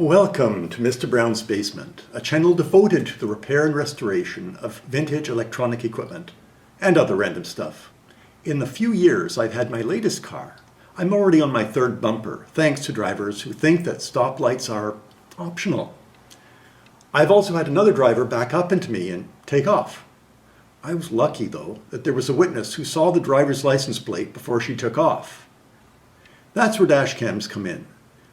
Welcome to Mr. Brown's Basement, a channel devoted to the repair and restoration of vintage electronic equipment and other random stuff. In the few years I've had my latest car, I'm already on my third bumper, thanks to drivers who think that stoplights are optional. I've also had another driver back up into me and take off. I was lucky, though, that there was a witness who saw the driver's license plate before she took off. That's where dash cams come in.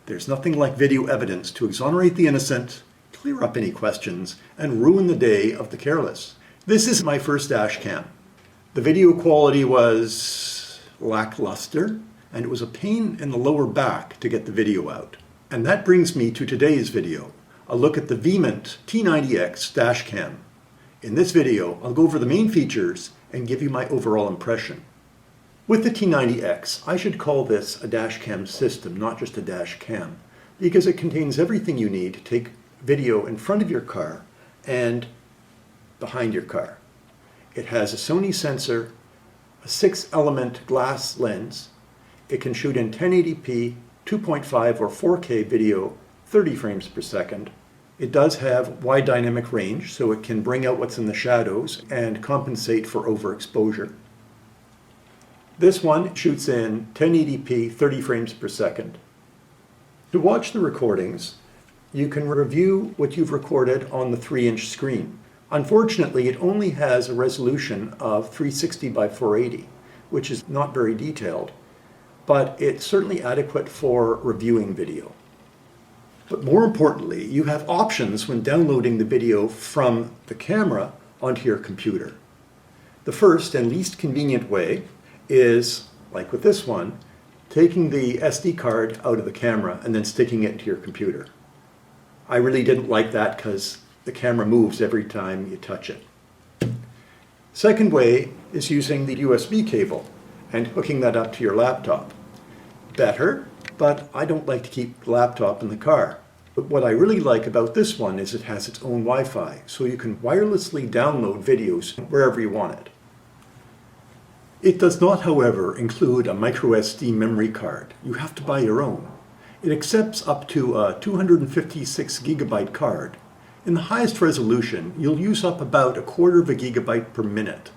There's nothing like video evidence to exonerate the innocent, clear up any questions, and ruin the day of the careless. This is my first dash cam. The video quality was lackluster, and it was a pain in the lower back to get the video out. And that brings me to today's video, a look at the Veement T90X Dashcam. In this video, I'll go over the main features and give you my overall impression. With the T90X, I should call this a dashcam system, not just a dash cam, because it contains everything you need to take video in front of your car and behind your car. It has a Sony sensor, a 6-element glass lens. It can shoot in 1080p, 2.5 or 4K video, 30 frames per second. It does have wide dynamic range, so it can bring out what's in the shadows and compensate for overexposure. This one shoots in 1080p, 30 frames per second. To watch the recordings, you can review what you've recorded on the 3-inch screen. Unfortunately, it only has a resolution of 360 by 480, which is not very detailed, but it's certainly adequate for reviewing video. But more importantly, you have options when downloading the video from the camera onto your computer. The first and least convenient way is, like with this one, taking the SD card out of the camera and then sticking it into your computer. I really didn't like that because the camera moves every time you touch it. Second way is using the USB cable and hooking that up to your laptop. Better, but I don't like to keep the laptop in the car. But what I really like about this one is it has its own Wi-Fi, so you can wirelessly download videos wherever you want it. It does not, however, include a microSD memory card. You have to buy your own. It accepts up to a 256 gigabyte card. In the highest resolution, you'll use up about 1/4 gigabyte per minute.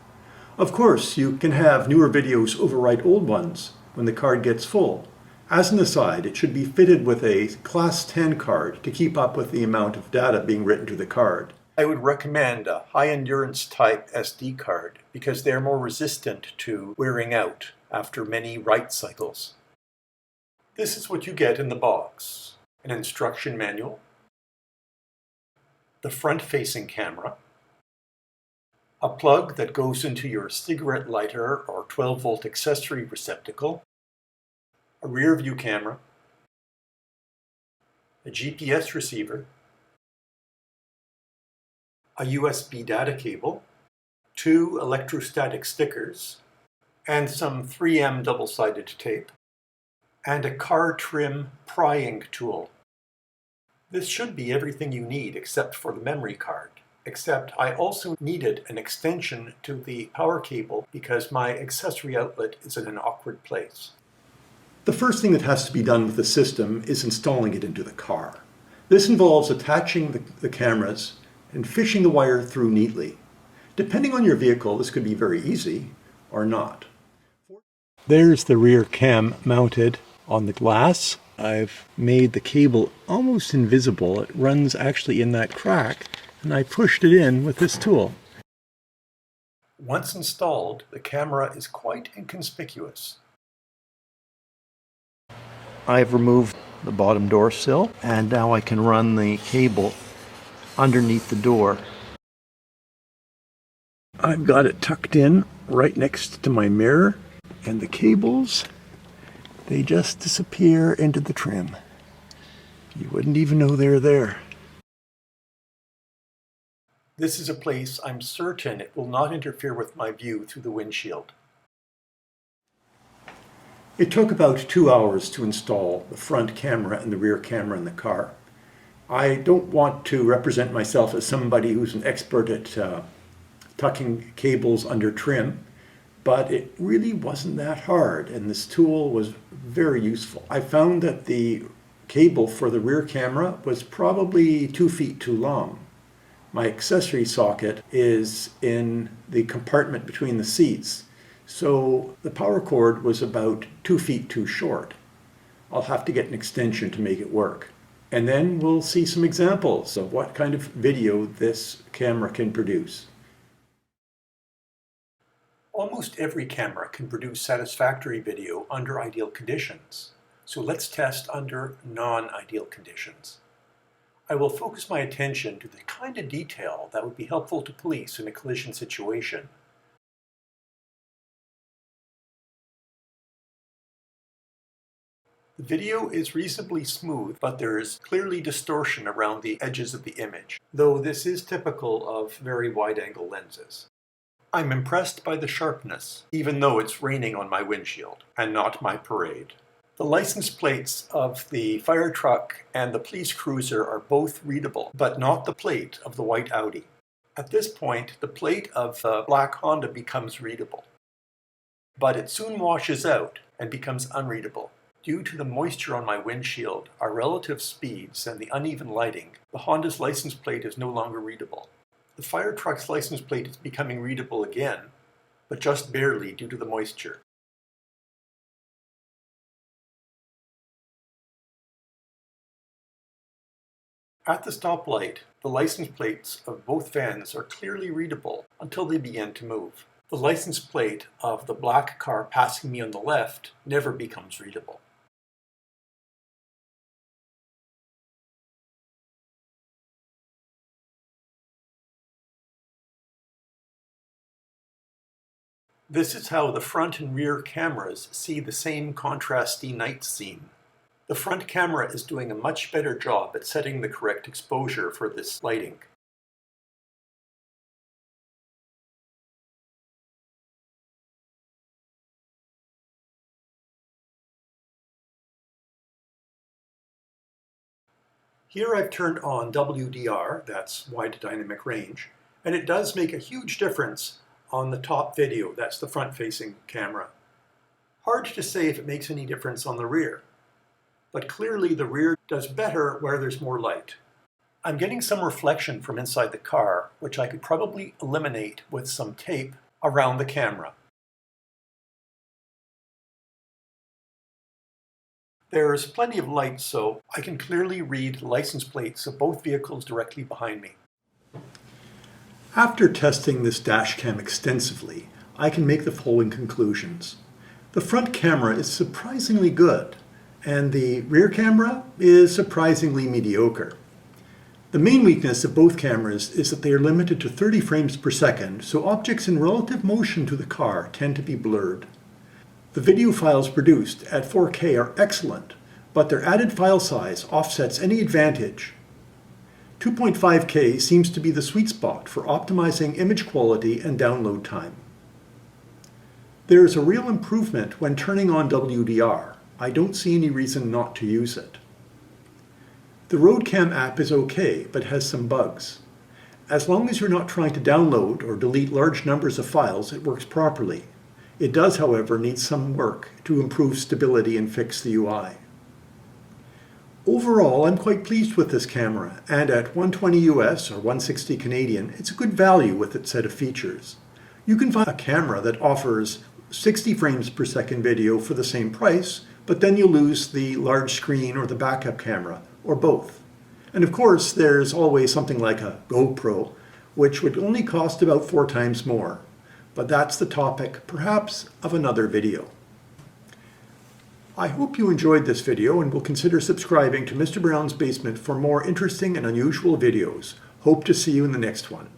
Of course, you can have newer videos overwrite old ones when the card gets full. As an aside, it should be fitted with a Class 10 card to keep up with the amount of data being written to the card. I would recommend a high-endurance type SD card because they're more resistant to wearing out after many write cycles. This is what you get in the box: an instruction manual, the front-facing camera, a plug that goes into your cigarette lighter or 12-volt accessory receptacle, a rear view camera, a GPS receiver, a USB data cable, 2 electrostatic stickers, and some 3M double-sided tape, and a car trim prying tool. This should be everything you need except for the memory card, except I also needed an extension to the power cable because my accessory outlet is in an awkward place. The first thing that has to be done with the system is installing it into the car. This involves attaching the cameras and fishing the wire through neatly. Depending on your vehicle, this could be very easy or not. There's the rear cam mounted on the glass. I've made the cable almost invisible. It runs actually in that crack, and I pushed it in with this tool. Once installed, the camera is quite inconspicuous. I've removed the bottom door sill, and now I can run the cable underneath the door. I've got it tucked in right next to my mirror, and the cables, they just disappear into the trim. You wouldn't even know they're there. This is a place I'm certain it will not interfere with my view through the windshield. It took about 2 hours to install the front camera and the rear camera in the car. I don't want to represent myself as somebody who's an expert at tucking cables under trim, but it really wasn't that hard, and this tool was very useful. I found that the cable for the rear camera was probably 2 feet too long. My accessory socket is in the compartment between the seats, so the power cord was about 2 feet too short. I'll have to get an extension to make it work. And then we'll see some examples of what kind of video this camera can produce. Almost every camera can produce satisfactory video under ideal conditions. So let's test under non-ideal conditions. I will focus my attention to the kind of detail that would be helpful to police in a collision situation. The video is reasonably smooth, but there is clearly distortion around the edges of the image, though this is typical of very wide-angle lenses. I'm impressed by the sharpness, even though it's raining on my windshield, and not my parade. The license plates of the fire truck and the police cruiser are both readable, but not the plate of the white Audi. At this point, the plate of the black Honda becomes readable, but it soon washes out and becomes unreadable. Due to the moisture on my windshield, our relative speeds, and the uneven lighting, the Honda's license plate is no longer readable. The fire truck's license plate is becoming readable again, but just barely due to the moisture. At the stoplight, the license plates of both vans are clearly readable until they begin to move. The license plate of the black car passing me on the left never becomes readable. This is how the front and rear cameras see the same contrasty night scene. The front camera is doing a much better job at setting the correct exposure for this lighting. Here I've turned on WDR, that's wide dynamic range, and it does make a huge difference on the top video, that's the front-facing camera. Hard to say if it makes any difference on the rear, but clearly the rear does better where there's more light. I'm getting some reflection from inside the car, which I could probably eliminate with some tape around the camera. There's plenty of light, so I can clearly read the license plates of both vehicles directly behind me. After testing this dashcam extensively, I can make the following conclusions. The front camera is surprisingly good, and the rear camera is surprisingly mediocre. The main weakness of both cameras is that they are limited to 30 frames per second, so objects in relative motion to the car tend to be blurred. The video files produced at 4K are excellent, but their added file size offsets any advantage. 2.5K seems to be the sweet spot for optimizing image quality and download time. There is a real improvement when turning on WDR. I don't see any reason not to use it. The RoadCam app is okay, but has some bugs. As long as you're not trying to download or delete large numbers of files, it works properly. It does, however, need some work to improve stability and fix the UI. Overall, I'm quite pleased with this camera, and at $120 US or $160 Canadian, it's a good value with its set of features. You can find a camera that offers 60 frames per second video for the same price, but then you lose the large screen or the backup camera, or both. And of course, there's always something like a GoPro, which would only cost about 4 times more. But that's the topic, perhaps, of another video. I hope you enjoyed this video and will consider subscribing to Mr. Brown's Basement for more interesting and unusual videos. Hope to see you in the next one.